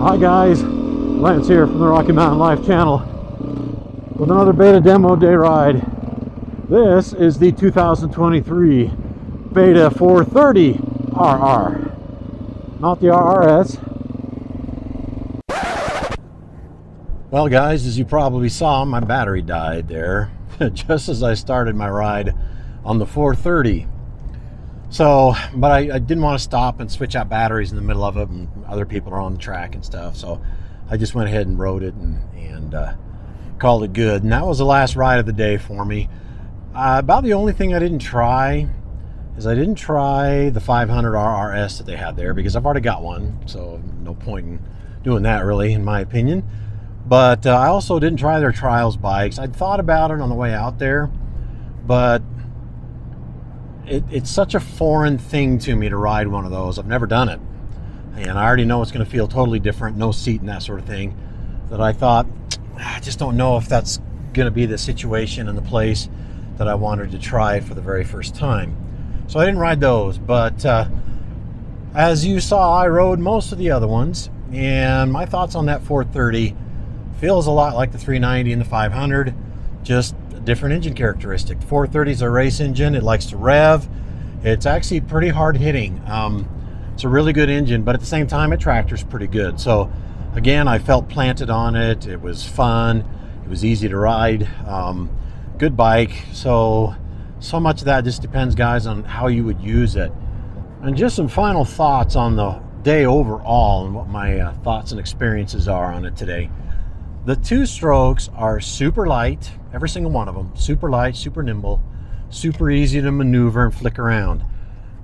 Hi guys, Lance here from the Rocky Mountain Life channel with another beta demo day ride. This is the 2023 Beta 430 RR, not the RRS. Well guys, as you probably saw, my battery died there just as I started my ride on the 430. So, but I didn't want to stop and switch out batteries in the middle of it, and other people are on the track and stuff. So I just went ahead and rode it and called it good. And that was the last ride of the day for me. About the only thing I didn't try is I didn't try the 500 RRS that they had there, because I've already got one. So no point in doing that really, in my opinion. But I also didn't try their trials bikes. I'd thought about it on the way out there, but it's such a foreign thing to me to ride one of those. I've never done it, and I already know it's going to feel totally different, no seat and that sort of thing, that I thought, I just don't know if that's going to be the situation and the place that I wanted to try for the very first time. So I didn't ride those, but as you saw, I rode most of the other ones, and my thoughts on that 430 feels a lot like the 390 and the 500, just different engine characteristic. The 430 is a race engine. It likes to rev. It's actually pretty hard hitting. It's a really good engine, but at the same time, it tractors pretty good. So again, I felt planted on it. It was fun. It was easy to ride. Good bike. So much of that just depends, guys, on how you would use it. And just some final thoughts on the day overall and what my thoughts and experiences are on it today. The two strokes are super light, every single one of them. Super light, super nimble, super easy to maneuver and flick around.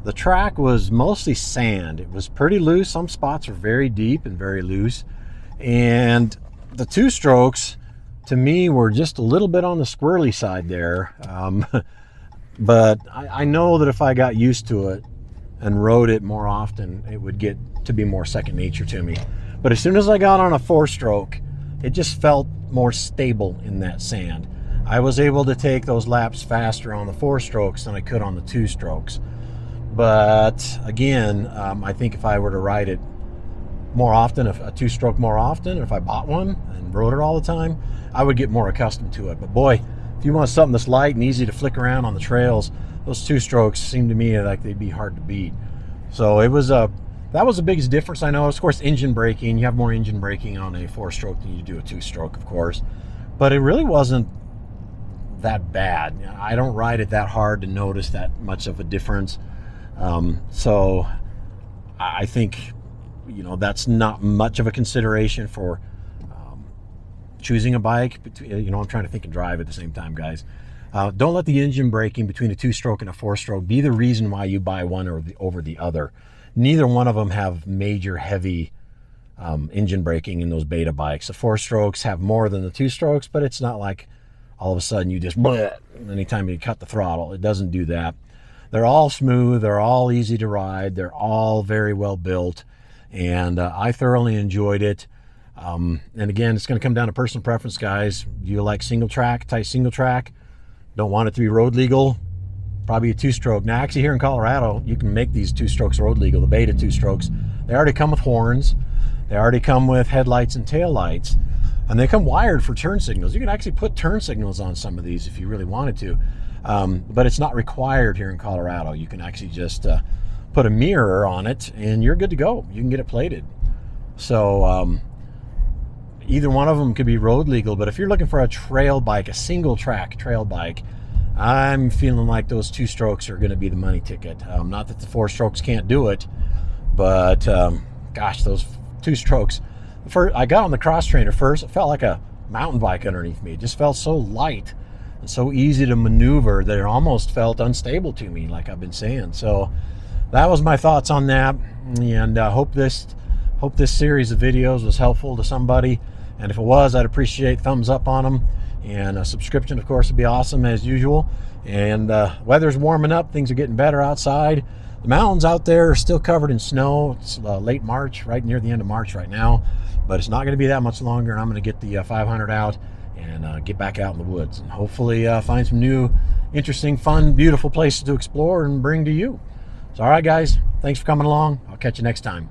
The track was mostly sand. It was pretty loose. Some spots were very deep and very loose. And the two strokes, to me, were just a little bit on the squirrely side there. But I know that if I got used to it and rode it more often, it would get to be more second nature to me. But as soon as I got on a four-stroke, it just felt more stable in that sand. I was able to take those laps faster on the four strokes than I could on the two strokes. But again, I think if I were to ride it more often, if a two stroke more often, if I bought one and rode it all the time, I would get more accustomed to it. But boy, if you want something that's light and easy to flick around on the trails, those two strokes seem to me like they'd be hard to beat. So it was that was the biggest difference. I know, of course, engine braking. You have more engine braking on a four-stroke than you do a two-stroke, of course. But it really wasn't that bad. I don't ride it that hard to notice that much of a difference. So I think, you know, that's not much of a consideration for choosing a bike. You know, I'm trying to think and drive at the same time, guys. Don't let the engine braking between a two-stroke and a four-stroke be the reason why you buy one over the other. Neither one of them have major heavy engine braking in those beta bikes. The four strokes have more than the two strokes, but it's not like all of a sudden you just bleh, anytime you cut the throttle. It doesn't do that. They're all smooth. They're all easy to ride. They're all very well built, and I thoroughly enjoyed it. And again, it's going to come down to personal preference, guys. Do you like single track, tight single track? Don't want it to be road legal? Probably a two-stroke. Now, actually, here in Colorado, you can make these two strokes road legal, the beta two strokes. They already come with horns. They already come with headlights and tail lights, and they come wired for turn signals. You can actually put turn signals on some of these if you really wanted to, but it's not required here in Colorado. You can actually just put a mirror on it, and you're good to go. You can get it plated. So either one of them could be road legal, but if you're looking for a trail bike, a single track trail bike, I'm feeling like those two strokes are going to be the money ticket. Not that the four strokes can't do it, but gosh, those two strokes. I got on the cross trainer first. It felt like a mountain bike underneath me. It just felt so light and so easy to maneuver that it almost felt unstable to me, like I've been saying. So that was my thoughts on that, and hope this series of videos was helpful to somebody. And if it was, I'd appreciate thumbs up on them. And a subscription, of course, would be awesome as usual. And weather's warming up. Things are getting better outside. The mountains out there are still covered in snow. It's late March, right near the end of March right now. But it's not going to be that much longer. And I'm going to get the 500 out and get back out in the woods. And hopefully find some new, interesting, fun, beautiful places to explore and bring to you. So, all right, guys. Thanks for coming along. I'll catch you next time.